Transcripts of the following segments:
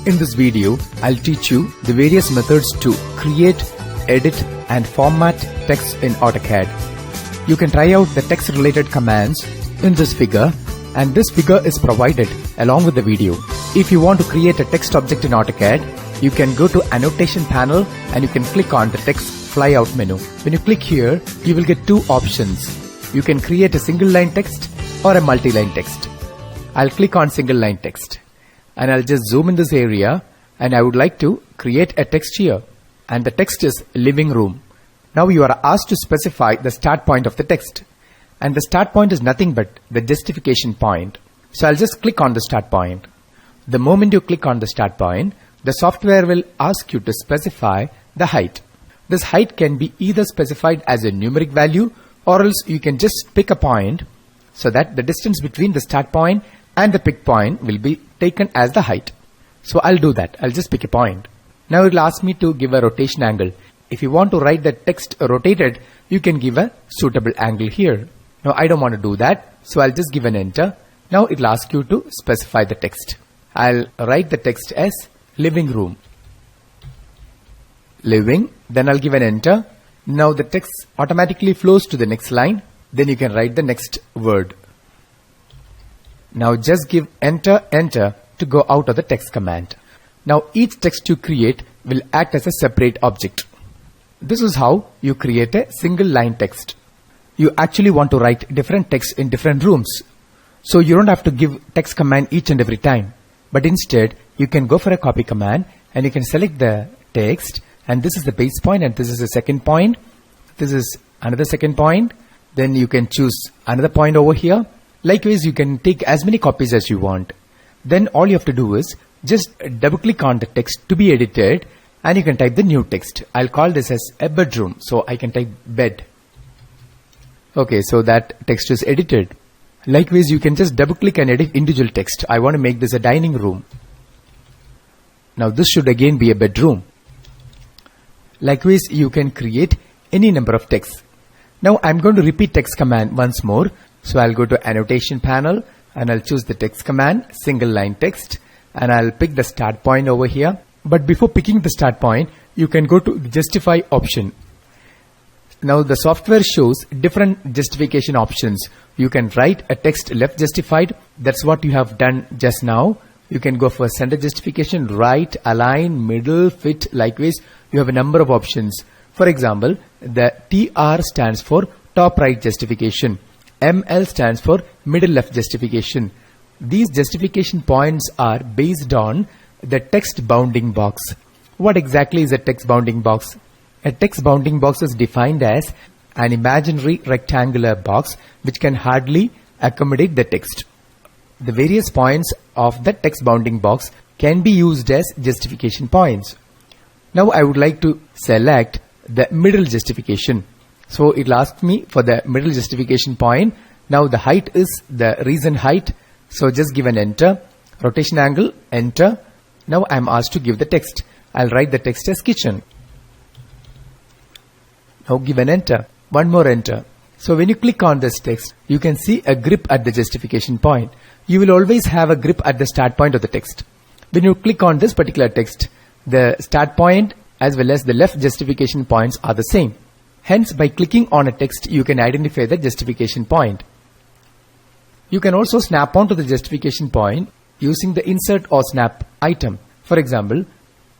In this video, I'll teach you the various methods to create, edit and format text in AutoCAD. You can try out the text related commands in this figure, and this figure is provided along with the video. If you want to create a text object in AutoCAD, you can go to Annotation panel and you can click on the text flyout menu. When you click here, you will get two options. You can create a single line text or a multi-line text. I'll click on single line text and I'll just zoom in this area, and I would like to create a text here, and the text is living room. Now you are asked to specify the start point of the text, and the start point is nothing but the justification point. So I'll just click on the start point. The moment you click on the start point, the software will ask you to specify the height. This height can be either specified as a numeric value, or else you can just pick a point so that the distance between the start point and the pick point will be taken as the height. So I'll do that. I'll just pick a point. Now it will ask me to give a rotation angle. If you want to write the text rotated, you can give a suitable angle here. Now I don't want to do that, so I'll just give an enter. Now it will ask you to specify the text. I'll write the text as living room. Living, then I'll give an enter. Now the text automatically flows to the next line. Then you can write the next word. Now just give enter to go out of the text command. Now each text you create will act as a separate object. This is how you create a single line text. You actually want to write different text in different rooms. So you don't have to give text command each and every time. But instead you can go for a copy command and you can select the text, and this is the base point and this is the second point. This is another second point. Then you can choose another point over here. Likewise, you can take as many copies as you want. Then all you have to do is just double click on the text to be edited, and you can type the new text. I'll call this as a bedroom, so I can type bed. Okay, so that text is edited. Likewise, you can just double click and edit individual text. I want to make this a dining room. Now this should again be a bedroom. Likewise, you can create any number of texts. Now I'm going to repeat text command once more. So I'll go to Annotation panel and I'll choose the text command, single line text, and I'll pick the start point over here. But before picking the start point, you can go to the justify option. Now the software shows different justification options. You can write a text left justified. That's what you have done just now. You can go for center justification, right, align, middle, fit. Likewise, you have a number of options. For example, the TR stands for top right justification. ML stands for middle left justification. These justification points are based on the text bounding box. What exactly is a text bounding box? A text bounding box is defined as an imaginary rectangular box which can hardly accommodate the text. The various points of the text bounding box can be used as justification points. Now I would like to select the middle justification. So it will ask me for the middle justification point. Now the height is the recent height. So just give an enter. Rotation angle, enter. Now I'm asked to give the text. I'll write the text as kitchen. Now give an enter. One more enter. So when you click on this text, you can see a grip at the justification point. You will always have a grip at the start point of the text. When you click on this particular text, the start point as well as the left justification points are the same. Hence, by clicking on a text, you can identify the justification point. You can also snap onto the justification point using the insert or snap item. For example,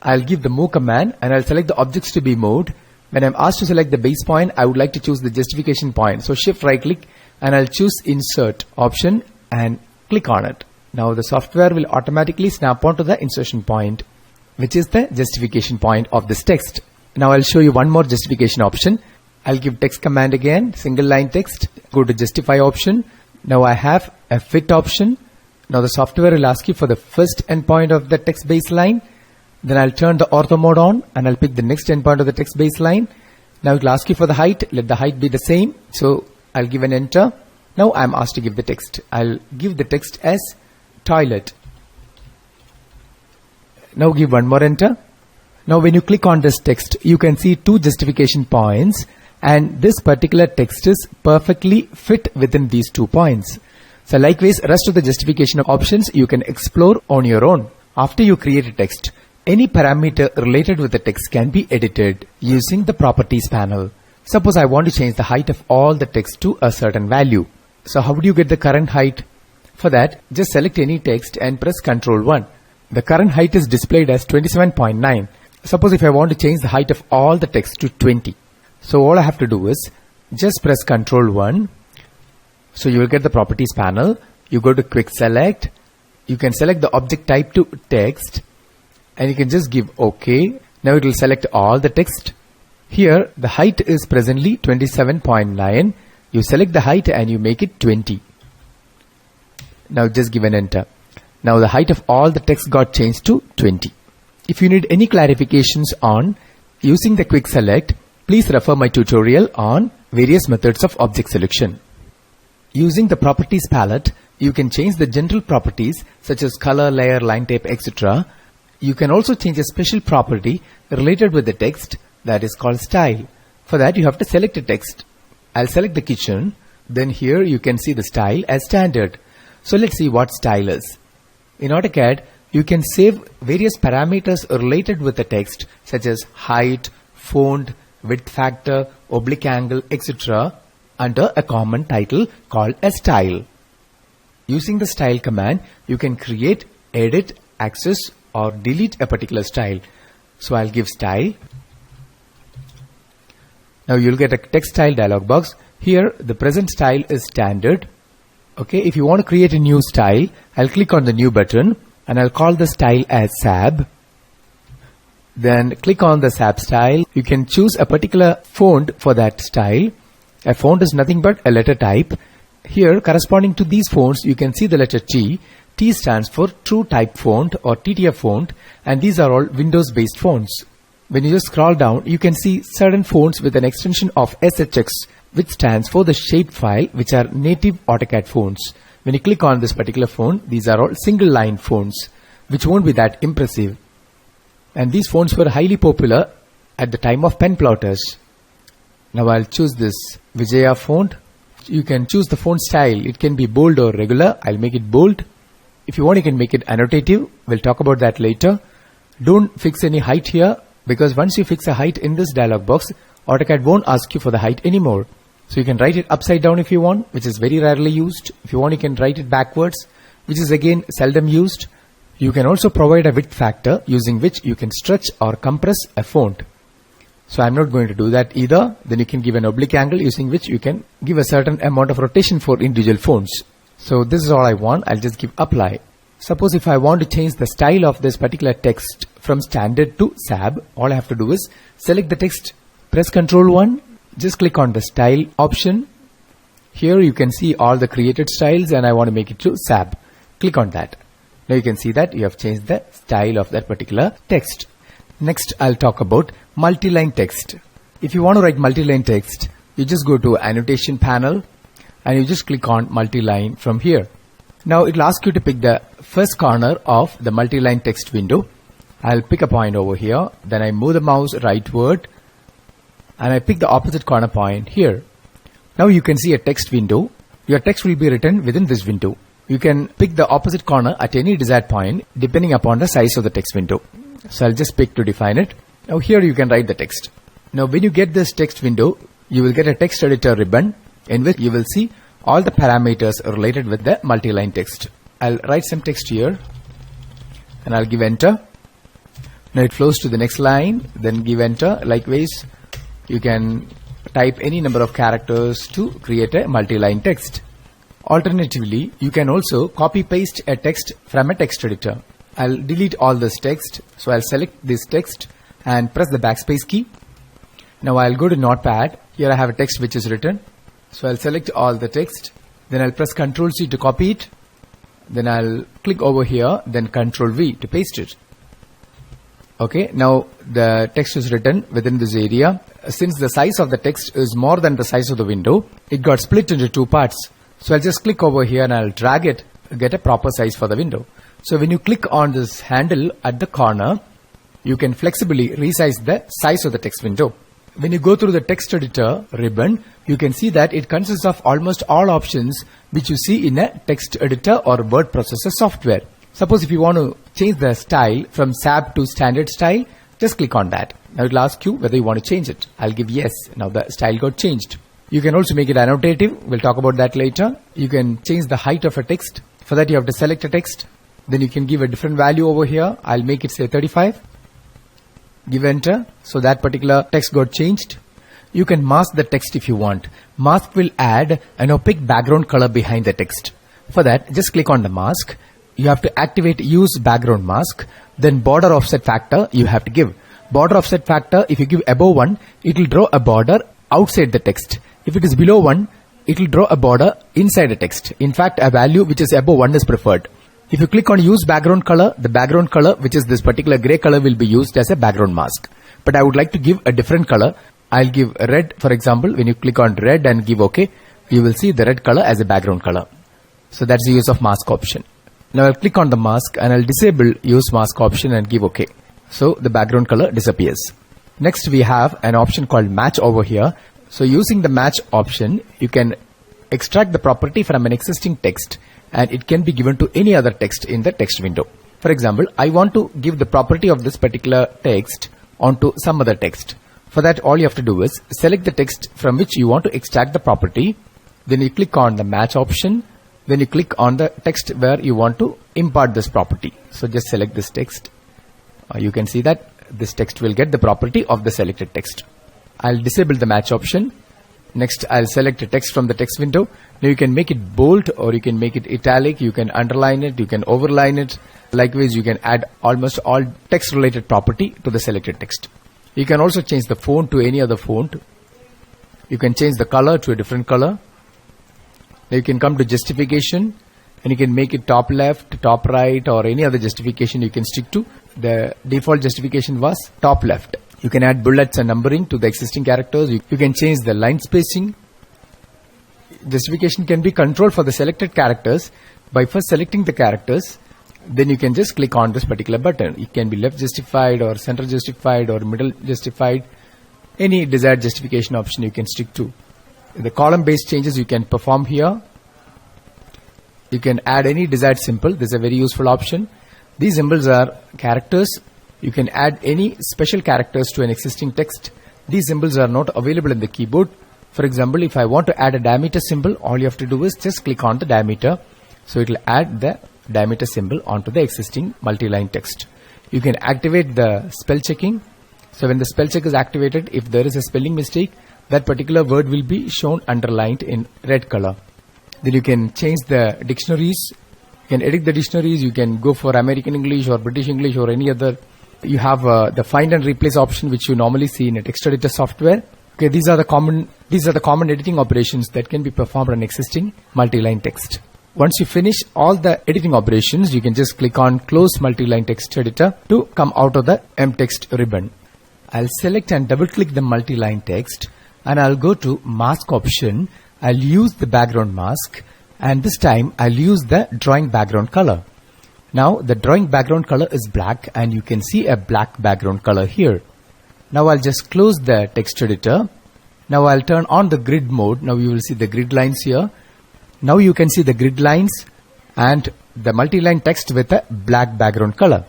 I'll give the move command and I'll select the objects to be moved. When I'm asked to select the base point, I would like to choose the justification point. So shift right click and I'll choose insert option and click on it. Now the software will automatically snap onto the insertion point, which is the justification point of this text. Now I'll show you one more justification option. I'll give text command again, single line text, go to justify option. Now I have a fit option. Now the software will ask you for the first endpoint of the text baseline. Then I'll turn the ortho mode on and I'll pick the next endpoint of the text baseline. Now it will ask you for the height. Let the height be the same. So I'll give an enter. Now I'm asked to give the text. I'll give the text as toilet. Now give one more enter. Now when you click on this text, you can see two justification points, and this particular text is perfectly fit within these 2 points. So likewise, rest of the justification options you can explore on your own. After you create a text, any parameter related with the text can be edited using the Properties panel. Suppose I want to change the height of all the text to a certain value. So how would you get the current height? For that, just select any text and press Ctrl 1. The current height is displayed as 27.9. Suppose if I want to change the height of all the text to 20. So all I have to do is just press Ctrl 1. So you will get the Properties panel. You go to Quick Select. You can select the object type to text. And you can just give OK. Now it will select all the text. Here the height is presently 27.9. You select the height and you make it 20. Now just give an enter. Now the height of all the text got changed to 20. If you need any clarifications on using the Quick Select, please refer my tutorial on various methods of object selection. Using the Properties palette, you can change the general properties such as color, layer, line type, etc. You can also change a special property related with the text that is called style. For that you have to select a text. I'll select the kitchen. Then here you can see the style as standard. So let's see what style is. In AutoCAD, you can save various parameters related with the text such as height, font, width factor, oblique angle, etc. under a common title called a style. Using the style command, you can create, edit, access or delete a particular style. So I'll give style. Now you'll get a text style dialog box. Here the present style is standard. Okay, if you want to create a new style, I'll click on the new button and I'll call the style as SAB. Then click on the SAB style. You can choose a particular font for that style. A font is nothing but a letter type. Here, corresponding to these fonts, you can see the letter T. T stands for True Type Font or TTF font, and these are all Windows based fonts. When you just scroll down, you can see certain fonts with an extension of SHX, which stands for the shapefile, which are native AutoCAD fonts. When you click on this particular font, these are all single line fonts, which won't be that impressive. And these fonts were highly popular at the time of pen plotters. Now I'll choose this Vijaya font. You can choose the font style. It can be bold or regular. I'll make it bold. If you want, you can make it annotative. We'll talk about that later. Don't fix any height here, because once you fix a height in this dialog box, AutoCAD won't ask you for the height anymore. So you can write it upside down if you want, which is very rarely used. If you want, you can write it backwards, which is again seldom used. You can also provide a width factor using which you can stretch or compress a font. So I'm not going to do that either. Then you can give an oblique angle using which you can give a certain amount of rotation for individual fonts. So this is all I want. I'll just give apply. Suppose if I want to change the style of this particular text from standard to SAB, all I have to do is select the text, press Ctrl 1, just click on the style option. Here you can see all the created styles and I want to make it to SAB. Click on that. Now you can see that you have changed the style of that particular text. Next I'll talk about multi-line text. If you want to write multi-line text, you just go to annotation panel and you just click on multi-line from here. Now it will ask you to pick the first corner of the multi-line text window. I'll pick a point over here, then I move the mouse rightward and I pick the opposite corner point here. Now you can see a text window. Your text will be written within this window. You can pick the opposite corner at any desired point depending upon the size of the text window. So I'll just pick to define it. Now here you can write the text. Now when you get this text window, you will get a text editor ribbon in which you will see all the parameters related with the multi-line text. I'll write some text here and I'll give enter. Now it flows to the next line, then give enter. Likewise, you can type any number of characters to create a multi-line text. Alternatively, you can also copy paste a text from a text editor. I'll delete all this text. So I'll select this text and press the backspace key. Now I'll go to Notepad. Here I have a text which is written. So I'll select all the text. Then I'll press Ctrl C to copy it. Then I'll click over here, then Ctrl V to paste it. Okay, now the text is written within this area. Since the size of the text is more than the size of the window, it got split into two parts. So I'll just click over here and I'll drag it to get a proper size for the window. So when you click on this handle at the corner, you can flexibly resize the size of the text window. When you go through the text editor ribbon, you can see that it consists of almost all options which you see in a text editor or word processor software. Suppose if you want to change the style from SAB to standard style, just click on that. Now it will ask you whether you want to change it. I'll give yes. Now the style got changed. You can also make it annotative. We'll talk about that later. You can change the height of a text. For that you have to select a text. Then you can give a different value over here. I'll make it say 35. Give enter. So that particular text got changed. You can mask the text if you want. Mask will add an opaque background color behind the text. For that, just click on the mask. You have to activate use background mask. Then border offset factor you have to give. Border offset factor, if you give above 1, it will draw a border outside the text. If it is below 1, it will draw a border inside the text. In fact, a value which is above 1 is preferred. If you click on use background color, the background color, which is this particular gray color, will be used as a background mask. But I would like to give a different color. I'll give red, for example. When you click on red and give OK, you will see the red color as a background color. So that's the use of mask option. Now I'll click on the mask and I'll disable use mask option and give OK. So the background color disappears. Next we have an option called match over here. So using the match option, you can extract the property from an existing text and it can be given to any other text in the text window. For example, I want to give the property of this particular text onto some other text. For that, all you have to do is select the text from which you want to extract the property. Then you click on the match option. Then you click on the text where you want to impart this property. So just select this text. You can see that this text will get the property of the selected text. I'll disable the match option. Next, I'll select a text from the text window. Now you can make it bold or you can make it italic. You can underline it. You can overline it. Likewise, you can add almost all text related property to the selected text. You can also change the font to any other font. You can change the color to a different color. Now you can come to justification and you can make it top left, top right, or any other justification you can stick to. The default justification was top left. You can add bullets and numbering to the existing characters. You can change the line spacing. Justification can be controlled for the selected characters by first selecting the characters. Then you can just click on this particular button. It can be left justified or center justified or middle justified. Any desired justification option you can stick to. The column based changes you can perform here. You can add any desired symbol. This is a very useful option. These symbols are characters. You can add any special characters to an existing text. These symbols are not available in the keyboard. For example, if I want to add a diameter symbol, all you have to do is just click on the diameter. So it will add the diameter symbol onto the existing multi-line text. You can activate the spell checking. So when the spell check is activated, if there is a spelling mistake, that particular word will be shown underlined in red color. Then you can change the dictionaries. You can edit the dictionaries. You can go for American English or British English or any other. You have the find and replace option, which you normally see in a text editor software. Okay, these are the common editing operations that can be performed on existing multi-line text. Once you finish all the editing operations, you can just click on close multi-line text editor to come out of the mText ribbon. I'll select and double click the multi-line text and I'll go to mask option. I'll use the background mask and this time I'll use the drawing background color. Now the drawing background color is black and you can see a black background color here. Now I'll just close the text editor. Now I'll turn on the grid mode. Now you will see the grid lines here. Now you can see the grid lines and the multi-line text with a black background color.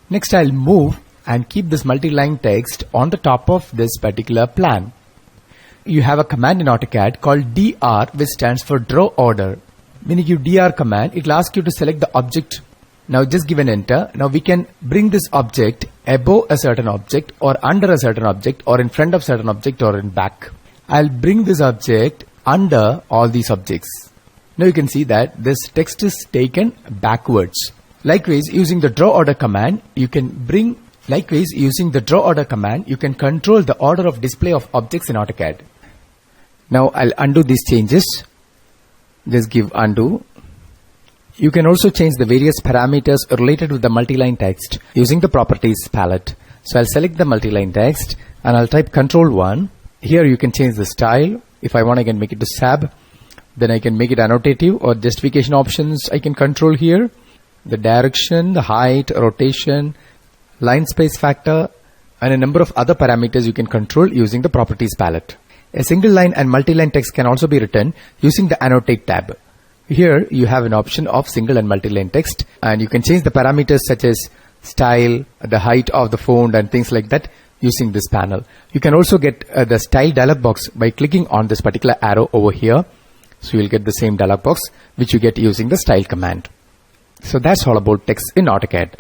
Next I'll move and keep this multi-line text on the top of this particular plan. You have a command in AutoCAD called DR, which stands for draw order. When you give DR command, it will ask you to select the object. Now just give an enter. Now we can bring this object above a certain object or under a certain object or in front of certain object or in back. I'll bring this object under all these objects. Now you can see that this text is taken backwards. Likewise, using the draw order command, you can control the order of display of objects in AutoCAD. Now I'll undo these changes. Just give undo. You can also change the various parameters related with the multi-line text using the properties palette. So I'll select the multi-line text and I'll type Control 1. Here you can change the style. If I want, I can make it to SAB. Then I can make it annotative or justification options I can control here. The direction, the height, rotation, line space factor, and a number of other parameters you can control using the properties palette. A single line and multi-line text can also be written using the annotate tab. Here you have an option of single and multi-line text, and you can change the parameters such as style, the height of the font and things like that using this panel. You can also get the style dialog box by clicking on this particular arrow over here. So you'll get the same dialog box which you get using the style command. So that's all about text in AutoCAD.